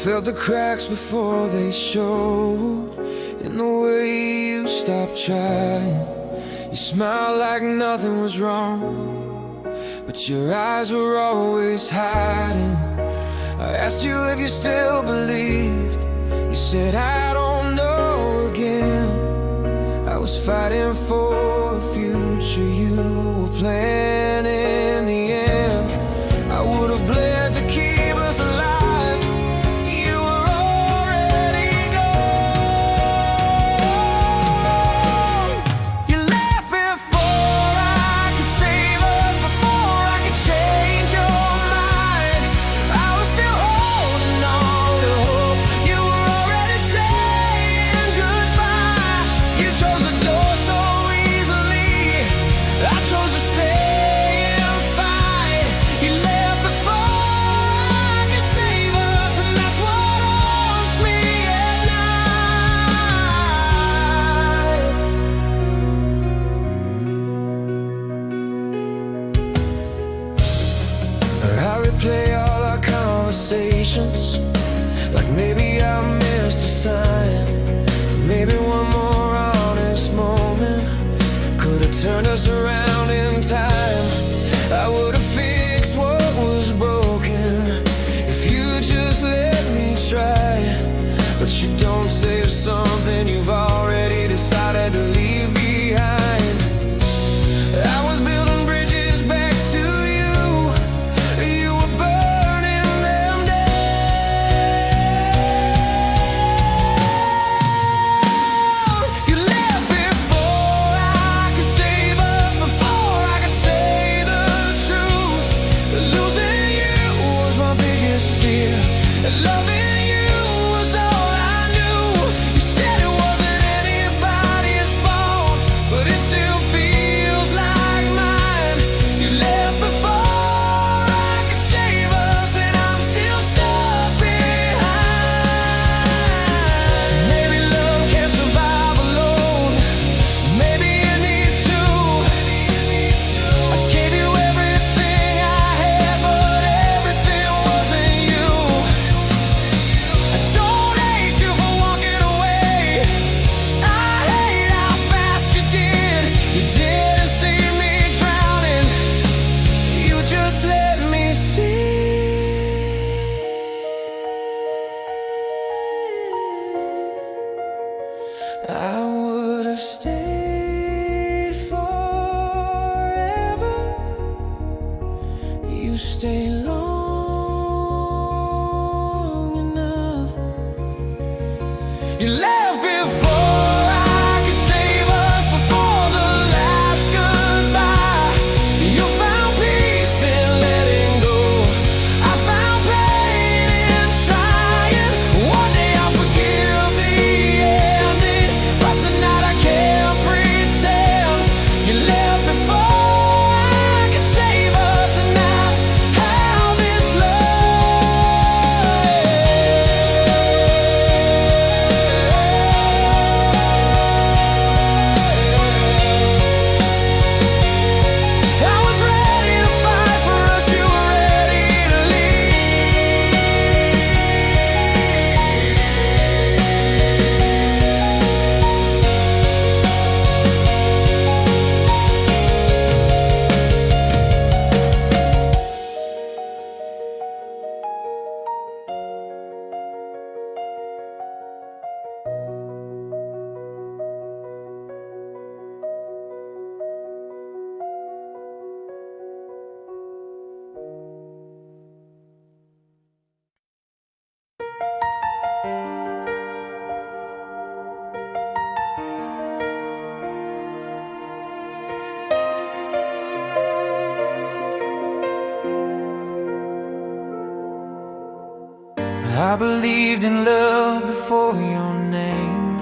felt the cracks before they showed, in the way you stopped trying. You smiled like nothing was wrong, but your eyes were always hiding. I asked you if you still believed. You said, I don't know again. I was fighting for a future you were planning. In the end, I would have bled to keep us alive. You were already gone. You left before I could save us, before I could change your mind. I was still holding on to hope. You were already saying goodbye. You chose the door so easily. I chose to stay and fight. You left before I could save us, and that's what haunts me at night. I replay all our conversations, like maybe I missed a sign. Maybe one more honest moment could have turned us around in time. I would have fixed what was broken if you just let me try. But you don't save something you've already decided to leave behind. I was building bridges back to you. You were burning them down. You left before I could save us, before I could say the truth. Losing you was my biggest fear. Loving you was all I knew. You said it wasn't anybody's fault, but it still feels like mine. You left before I could save us, and I'm still stuck behind. Maybe love can't survive alone. Maybe it needs to. I gave you everything I had, but everything wasn't you. I don't hate you for walking away. I hate how fast you did. You didn't see me drowning. You just let me see. I would have stayed forever. You stay long enough. You left before I could save us, before the last goodbye. You found peace in letting go. I found pain in trying. One day I'll forgive the ending, but tonight I can't pretend. You left before I could save us, and that's how this love I was ready to fight for us, you were ready to leave. I believed in love before your name.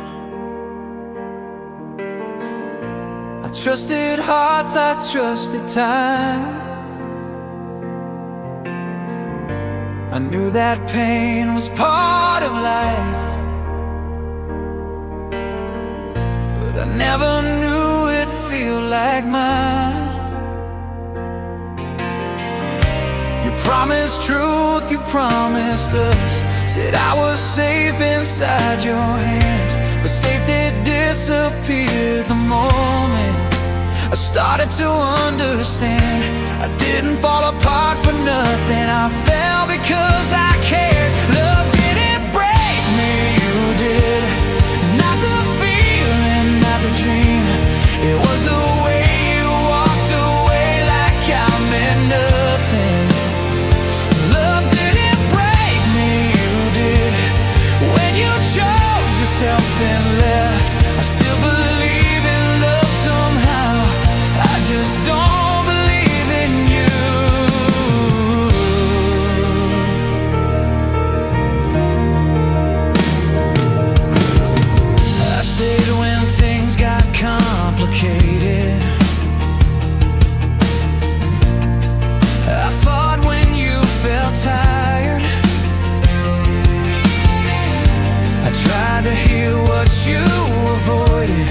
I trusted hearts, I trusted time. I knew that pain was part of life, but I never knew it'd feel like mine. You promised truth you promised us. Said I was safe inside your hands, but safety disappeared the moment I started to understand. I didn't fall apart for nothing, I fell because I cared. Love didn't break me, you did. Not the feeling, not the dream. It was the way you walked away like I meant nothing. Love didn't break me, you did. When you chose yourself and left, I still believe in love somehow. I just don't believe in you. I stayed when things got complicated. I fought when you felt tired. I tried to hear what you avoided,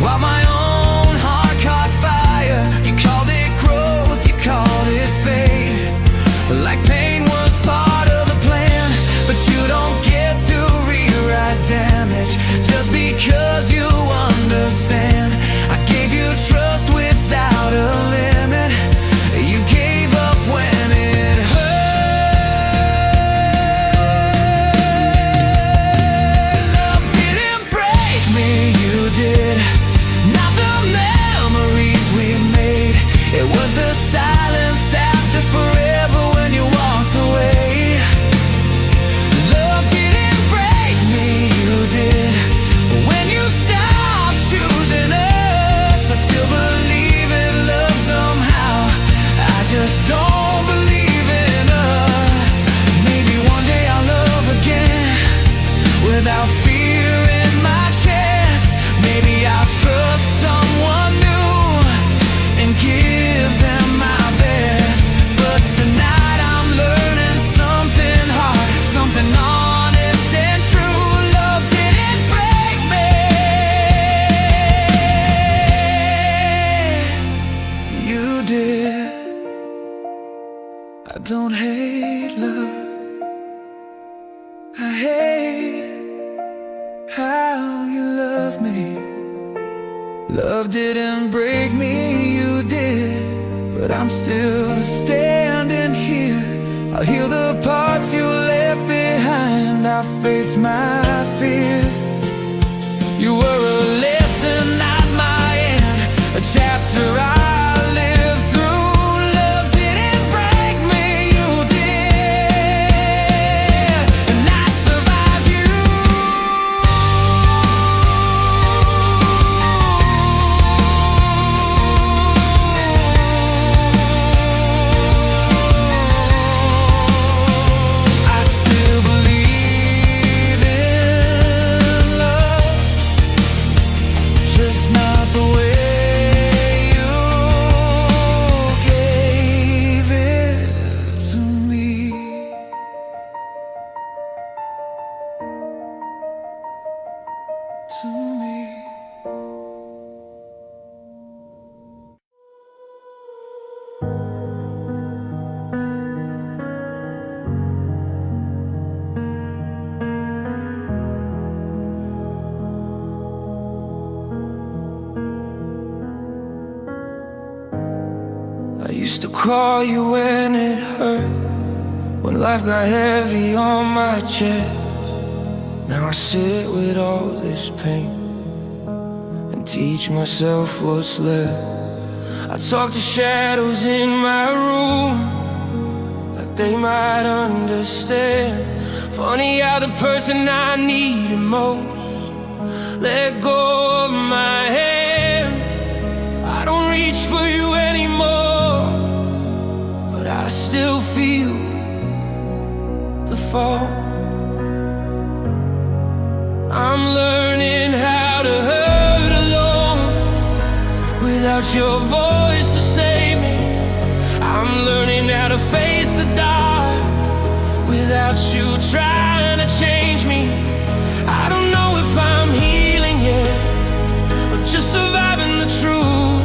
while my own heart caught fire. You called it growth, you called it fate, like pain was part of the plan. But you don't get to rewrite damage just because you understand. I gave you trust without a limit. You gave up when it hurt. Love didn't break me, you did. Not the memories we made. It was the silence after forever when you walked away. Love didn't break me, you did. When you stopped choosing us, I still believe in love somehow. I just don't believe in us. Maybe one day I'll love again without fear in my chest. Maybe I'll trust someone new and give them my best. But tonight I'm learning something hard, something honest and true. Love didn't break me, you did. I don't hate love, I hate how you love me. Love didn't break me, you did. But I'm still standing here. I'll heal the parts you left behind. I'll face my fears. You were a lesson, not my end, a chapter I lived through. Love didn't break me, you did. And I survived you. I still believe in love, just not the way you gave it to me. To me. I used to call you when it hurt, when life got heavy on my chest. Now I sit with all this pain and teach myself what's left. I talk to shadows in my room, like they might understand. Funny how the person I needed most let go of my hand. I don't reach for you anymore, but I still feel the fall. I'm learning how to hurt alone, without your voice to save me. I'm learning how to face the dark, without you trying to change me. I don't know if I'm healing yet, or just surviving the truth.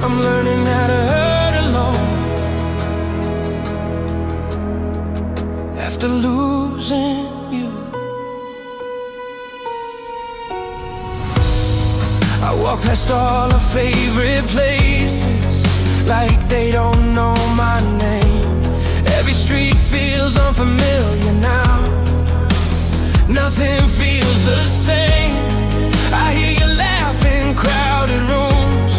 I'm learning how to hurt alone, losing you. I walk past all our favorite places like they don't know my name. Every street feels unfamiliar now. Nothing feels the same. I hear you laugh in crowded rooms.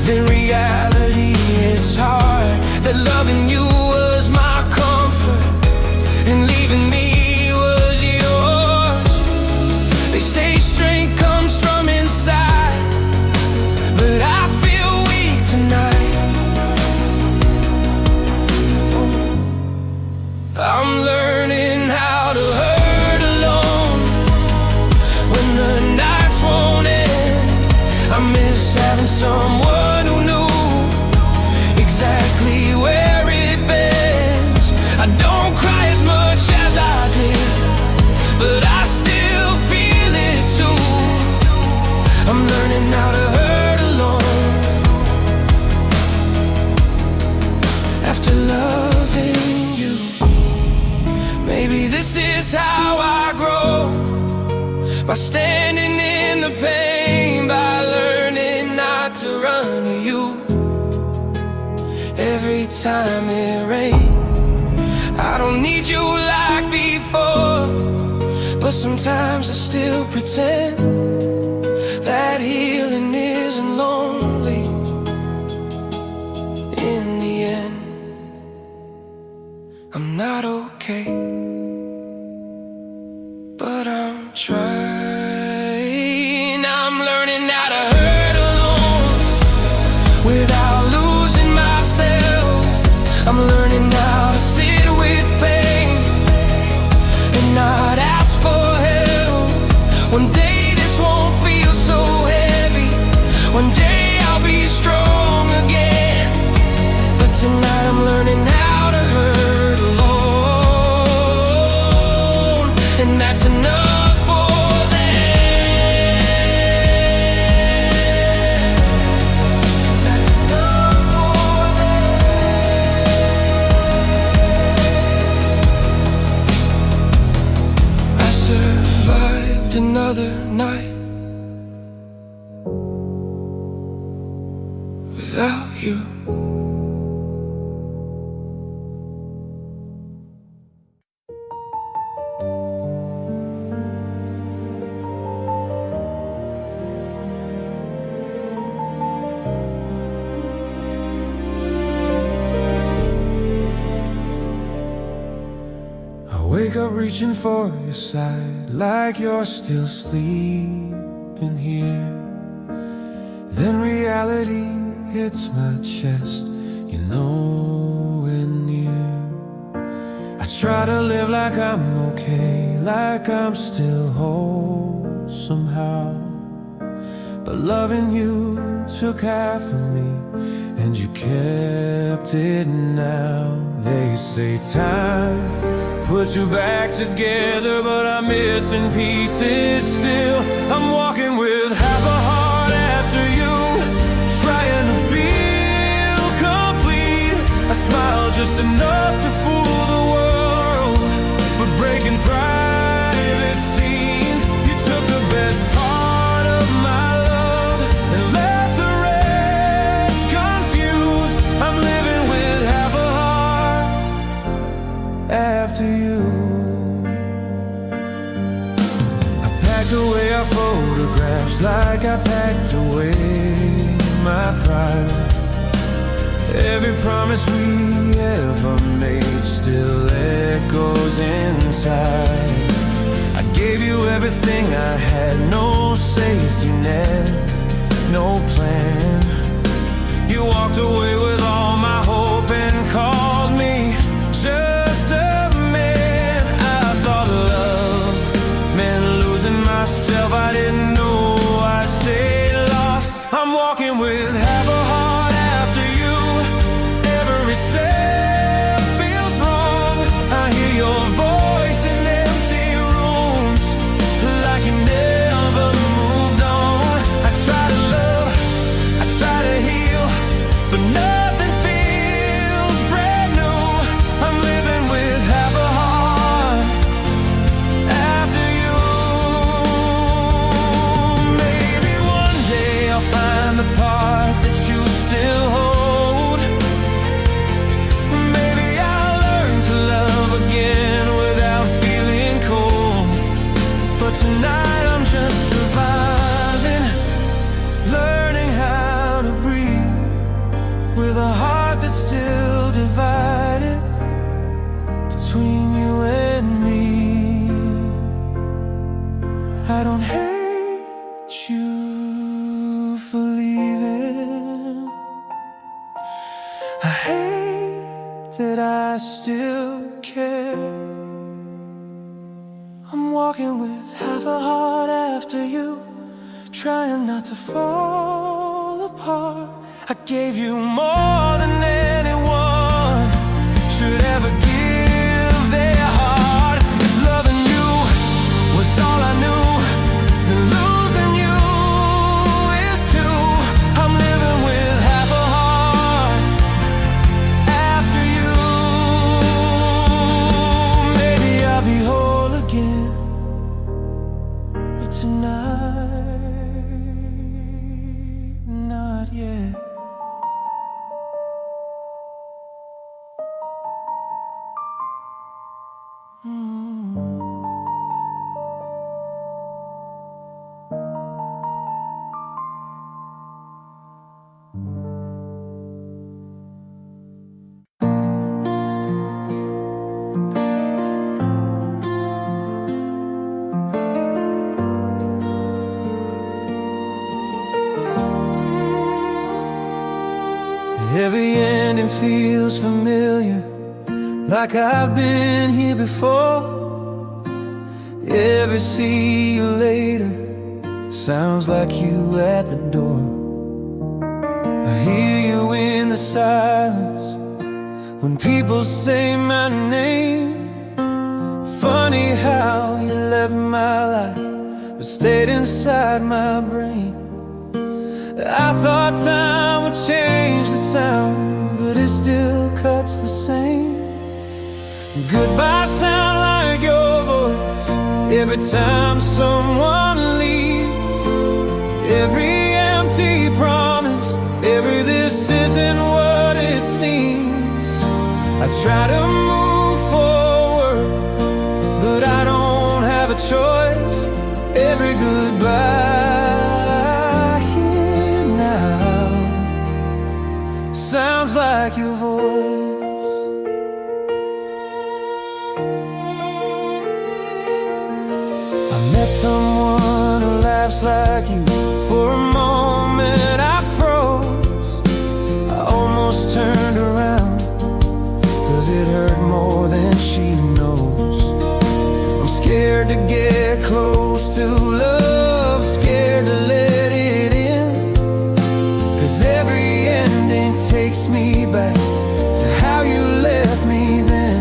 Then reality hits hard, that loving you was my comfort and leaving me was yours. They say strength comes from inside, but I feel weak tonight. I'm learning how to hurt alone when the nights won't end. I miss having someone who knew exactly where it bends. I don't cry as much as I did, but I still feel it too. I'm learning how to hurt alone after loving you. Maybe this is how I grow, by standing in the pain, by learning not to run to you. Every time it rains, I don't need you like before, but sometimes I still pretend that healing isn't lonely. In the end, I'm not okay, but I'm trying. I'm learning how to hurt alone without losing myself. I'm learning how to sit with pain and not ask for help. One day this won't feel so heavy. One day I'll be strong again. But tonight I'm learning how to hurt alone, and that's enough for them. That's enough for them. I survived another night without you. Wake up reaching for your side, like you're still sleeping here. Then reality hits my chest, you're nowhere near. I try to live like I'm okay, like I'm still whole somehow. But loving you took half of me, and you kept it now. They say time put you back together, but I'm missing pieces still. I'm walking with half a heart after you, trying to feel complete. I smile just enough to fool the world, but breaking private scenes. You took the best part of my love and left the rest confused. I'm living with half a heart after you. I packed away our photographs like I packed away my pride. Every promise we ever made still echoes inside. I gave you everything I had, no safety net, no plan. You walked away with all my hope and called me just a man. I thought love meant losing myself. I didn't know I'd stay lost. I'm walking with half a heart after you. Every step feels wrong. I hear your voice in empty rooms, like you never moved on. I try to love, I try to heal, but nothing feels brand new. I'm living with half a heart I'm walking with half a heart after you, trying not to fall apart. I gave you more than anyone should ever give their heart. If loving you was all I knew, then losing you is too. I'm living with half a heart after you. Maybe I'll be whole again, but tonight, not yet. Every ending feels familiar, like I've been here before. Every see you later sounds like you at the door. I hear you in the silence when people say my name. Funny how you left my life but stayed inside my brain. I thought time would change the sound, but it still cuts the same. Goodbye sound like your voice every time someone leaves. Every empty promise, every this isn't what it seems. I try to move forward, but I don't have a choice. Every goodbye sounds like your voice. I met someone who laughs like you. For a moment I froze, I almost turned around, 'cause it hurt more than she knows. I'm scared to get close to love, scared to let it in, 'cause every ending takes me back to how you left me then.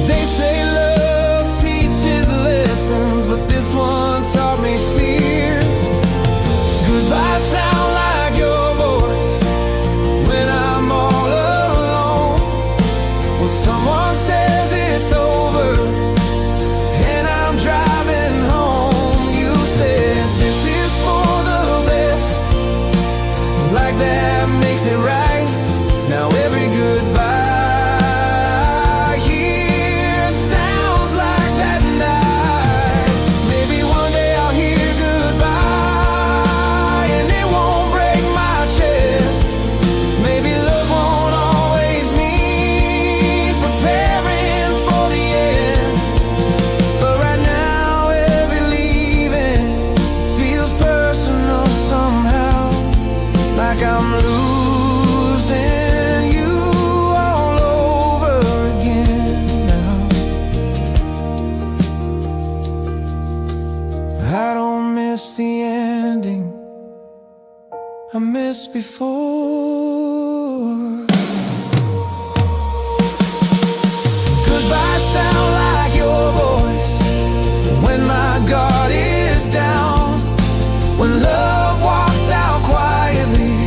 They say love teaches lessons, but this one taught me fear. Goodbye sound like your voice when I'm all alone. When someone says it's over and I'm driving home, you said this is for the best, like that makes it right. Now every goodbye here sounds like that night. Maybe one day I'll hear goodbye and it won't break my chest. Maybe love won't always mean preparing for the end. But right now every leaving feels personal somehow, like I'm losing you all over again now. I don't miss the ending, I miss before. Goodbye sound like your voice when my guard is down, when love walks out quietly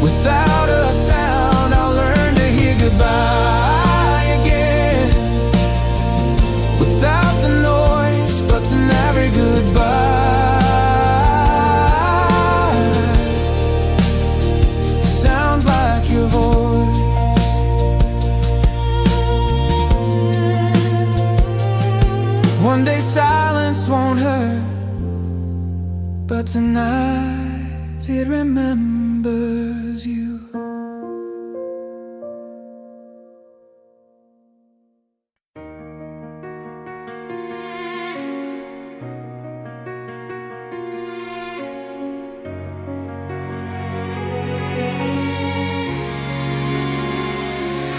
without a sound. I'll learn to hear goodbye again without the noise, but in every goodbye sounds like your voice. One day silence won't hurt, but tonight it remembers you.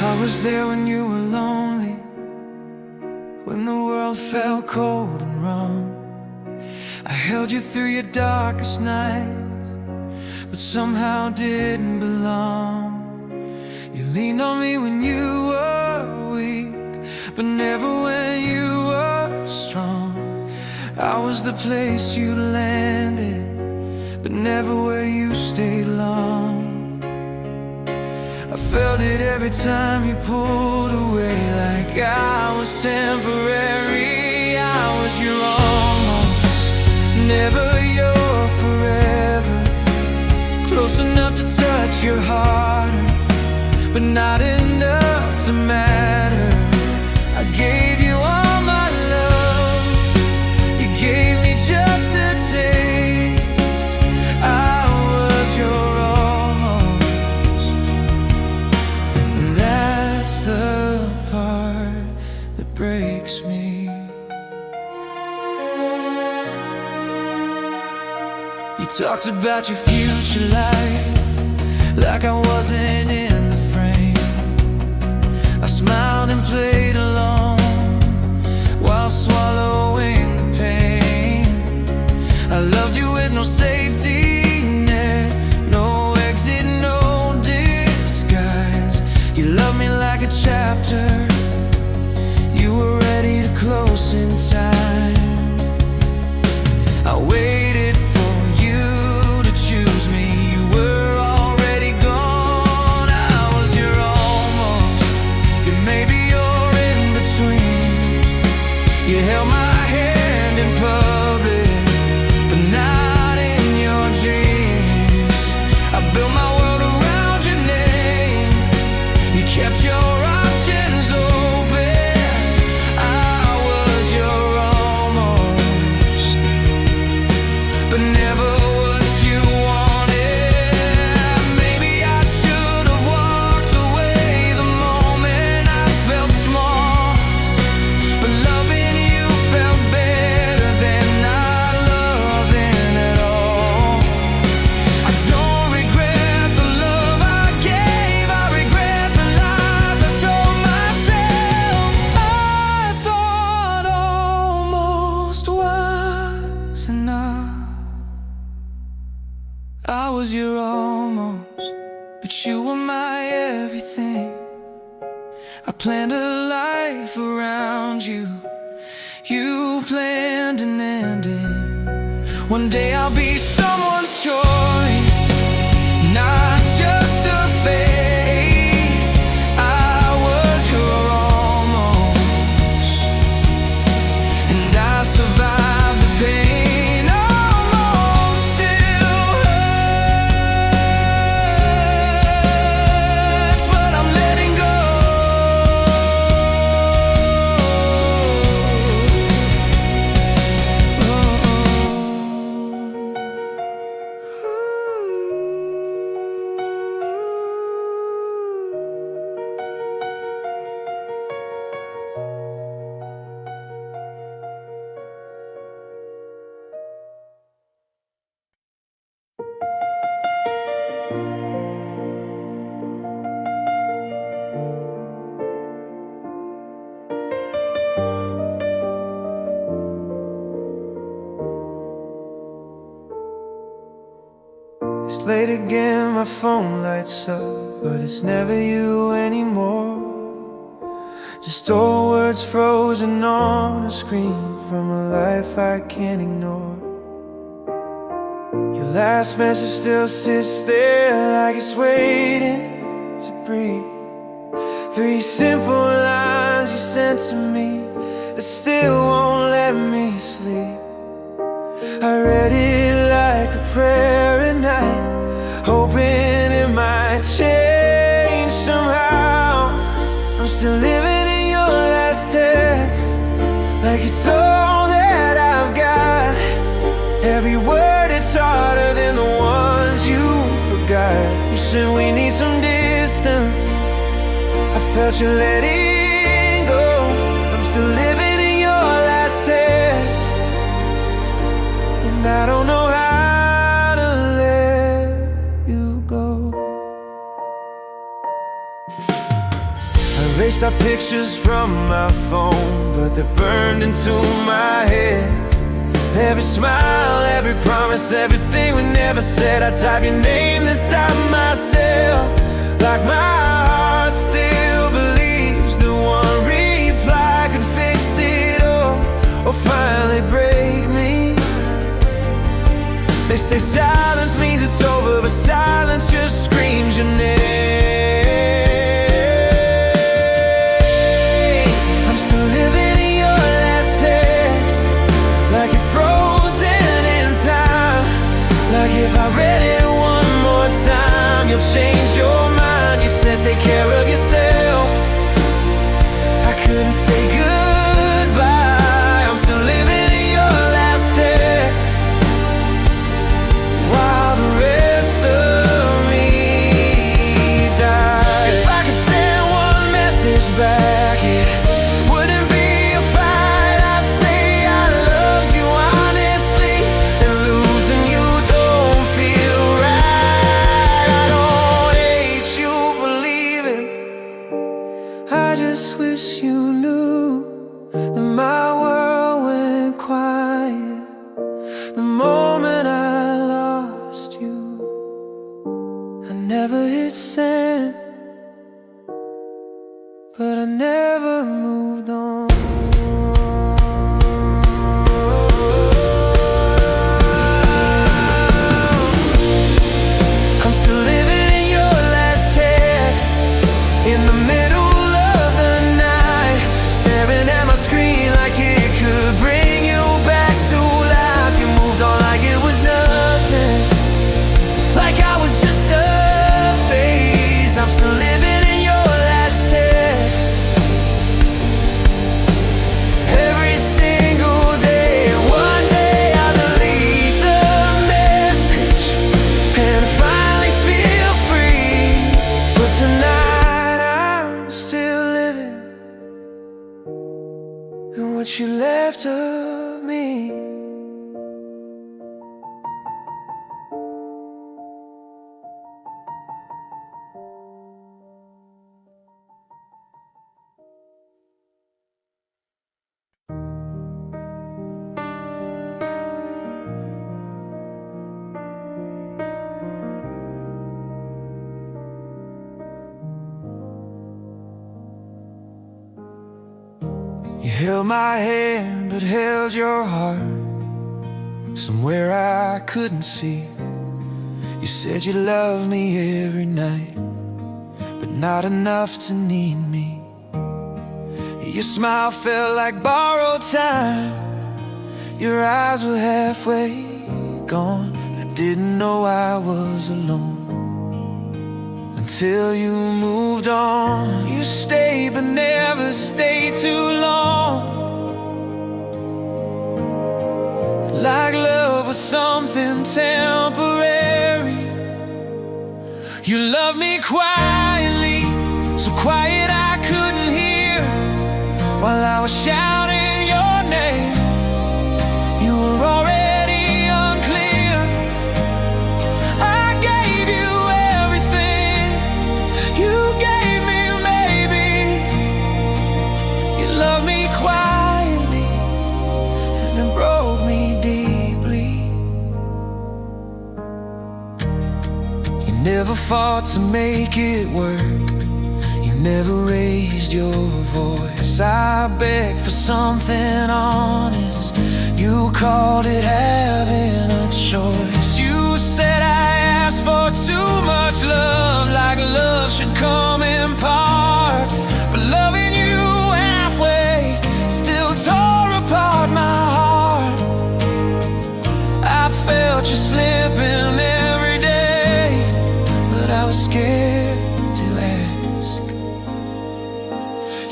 I was there when you were lonely, when the world felt cold and wrong. I held you through your darkest nights, but somehow didn't belong. You leaned on me when you were weak, but never when you were strong. I was the place you landed, but never where you stayed long. I felt it every time you pulled away, like I was temporary. I was your almost, never your forever. Close enough to touch your heart, but not enough to matter. I gave you all my love, you gave me just a taste. I was your almost, and that's the part that breaks me. You talked about your future life like I wasn't in the frame. I smiled and played along while swallowing the pain. I loved you with no safety net, no exit, no disguise. You loved me like a chapter you were ready to close in time. I waited for you to choose me. You were already gone. I was your almost, you maybe you're in between. You held my hand in public, but not in your dreams. I built my world around your name. You kept your options open. I was your almost, but never what you wanted. Maybe I should have walked away the moment I felt small, but loving you felt better than not loving at all. I don't regret the love I gave, I regret the lies I told myself. I thought almost was enough. I was your almost, but you were my everything. I planned a life around you, you planned an ending. One day I'll be someone's choice, not just a face. I was your almost, and I survived the pain. Almost still hurts, but I'm letting go. It's late again, my phone lights up, but it's never you anymore. Just old words frozen on a screen from a life I can't ignore. Your last message still sits there like it's waiting to breathe. 3 simple lines you sent to me that still won't let me sleep. I read it like a prayer at night, hoping it might change somehow. I'm still living in your last text, like it's all that I've got. Every word, it's harder than the ones you forgot. You said we need some distance, I felt you letting go. I'm still living in your last text, and I don't know how to let you go. I race erased our pictures from my phone, but they're burned into my head. Every smile, every promise, everything we never said. I type your name, then stop myself. Like my heart still believes that one reply could fix it all, or finally break me. They say silence means it's over, but silence just screams your name. I'm still living in your last text, like you're frozen in time. Like if I read it one more time, you'll change your mind. You said take care of yourself. I couldn't say goodbye. I'm still living in your last text, while the rest of me died. If I could send one message back, it wouldn't be a fight. I'd say I loved you honestly, and losing you don't feel right. I don't hate you for leaving, I just wish you knew that my world went quiet the moment I lost you. I never hit send, but I never moved on. I'm still living in your last text, in the middle of the night, staring at my screen like it could bring you back to life. You moved on like it was nothing, like I was just a phase. I'm still living in your last text, every single day. One day I'll delete the message and finally feel free, but tonight I'm still living in what you left of me. You held my hand, but held your heart somewhere I couldn't see. You said you loved me every night, but not enough to need me. Your smile felt like borrowed time. Your eyes were halfway gone. I didn't know I was alone until you moved on. You stayed, but never stayed too long. Like love was something temporary. You loved me quietly, so quiet I couldn't hear, while I was shouting your name. You were already unclear. I gave you everything, you gave me maybe. You loved me quietly, and it broke me deeply. You never fought to make it work, you never raised your voice. I begged for something honest, you called it having a choice. You said I asked for too much love, like love should come in parts. But loving you halfway still tore apart my heart. I felt you slipping every day, but I was scared to ask.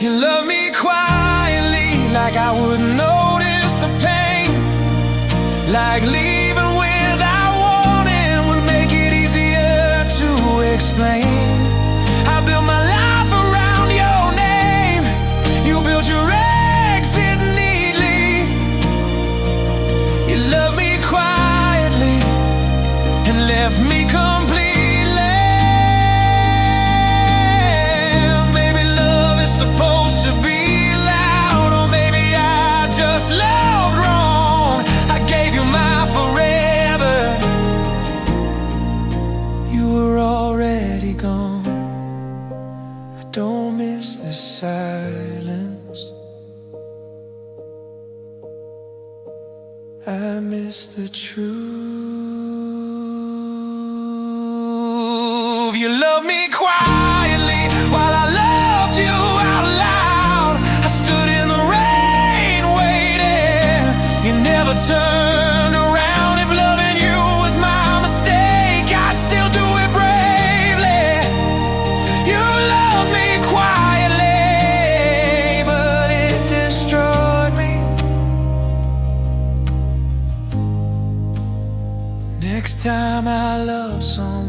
You love me quietly, like I wouldn't notice the pain, like leaving without warning would make it easier to explain. I built my life around your name, you built your exit neatly. You loved me quietly and left me completely. Maybe love is supposed I miss the truth. You love me quietly while I loved you out loud. I stood in the rain waiting. You never turned around. If loving you was my mistake, I'd still do it bravely. You love me quietly, but it destroyed me. Next time I love someone,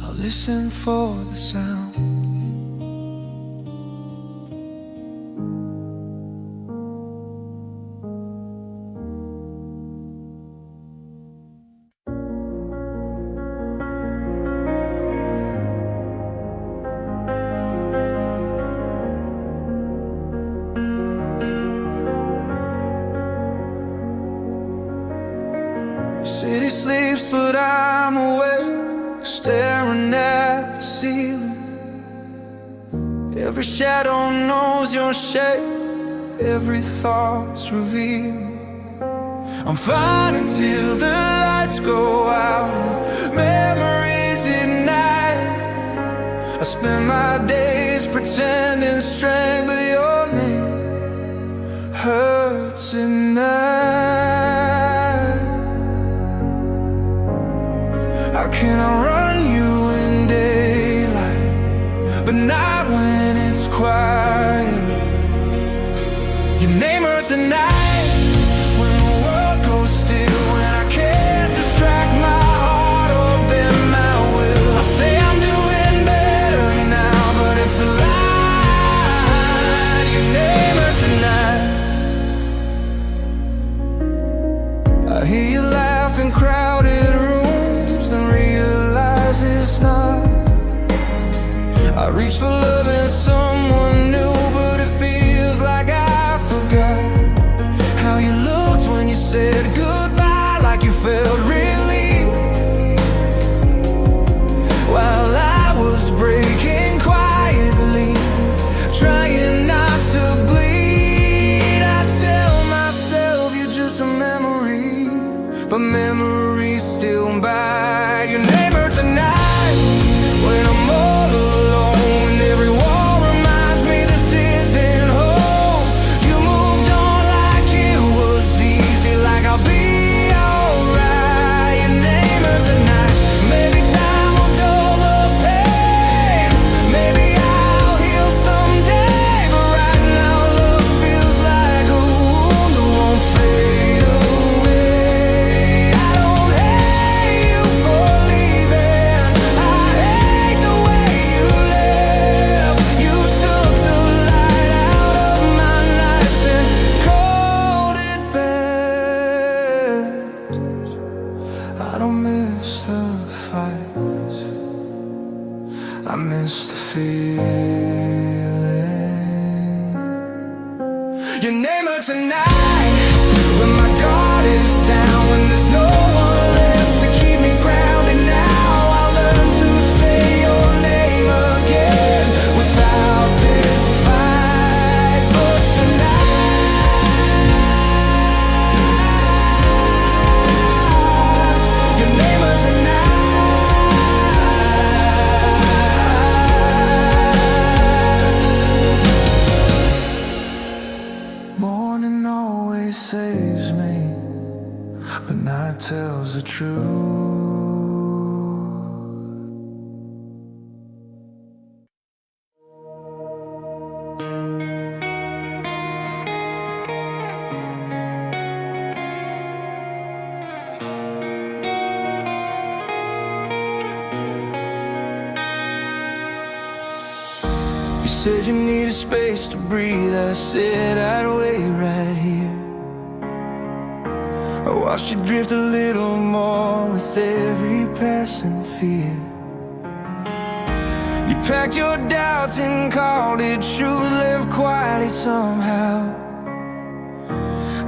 I'll listen for the sound. The city sleeps, but I'm awake, staring at the ceiling. Every shadow knows your shape, every thought's revealing. I'm fine until the lights go out and memories ignite. I spend my days pretending strength, but your name hurts at night. How can I run you in daylight, but not when it's quiet? Your name hurts at night, when the world goes still, when I can't distract my heart or bend my will. I say I'm doing better now, but it's a lie. Your name hurts at night. I hear you laugh in crowded rooms, then realize it's not. I reach for love in someone new, but it feels like I forgot how you looked when you said goodbye, like you felt relief while I was breaking quietly, trying not to bleed. I tell myself you're just a memory, but memories still bite. Your name hurts at night, when I'm all alone. Every wall reminds me this isn't home. You moved on like it was easy, like I'll be alright. Your name hurts at night. Maybe time will dull the pain, maybe I'll heal someday, but right now love feels like a wound that won't fade away. I don't hate you for leaving, I hate the way you left. You took the light out of my nights and called it bad. I don't miss the fights, I miss the feeling. Your name hurts tonight, when my guard is down, when there's no one left to keep me grounded. Now I learn to say your name again without this fight. But tonight, your name hurts tonight. Morning always saves me, but night tells the truth. You said you needed space to breathe, I said I'd wait right here. I watched you drift a little more with every passing fear. You packed your doubts and called it truth, lived quietly somehow.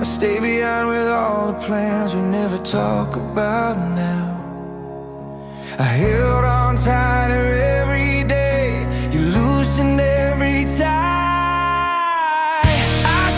I stay behind with all the plans we never talk about now. I held on tighter every day, you loosened every tie. I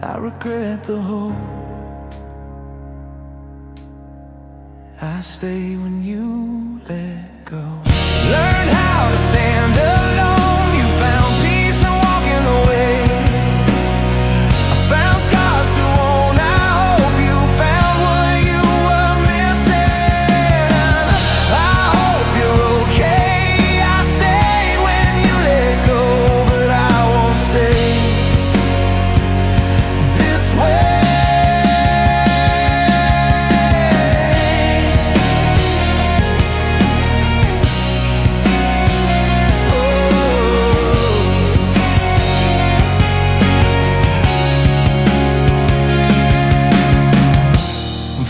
I regret the whole. I stay when you let go. Learn how to stand alone. You found peace in walking away. I found scars to own. I hope you found what you were missing. I hope you're okay. I stayed when you let go, but I won't stay this way.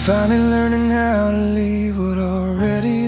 Finally learning how to leave what already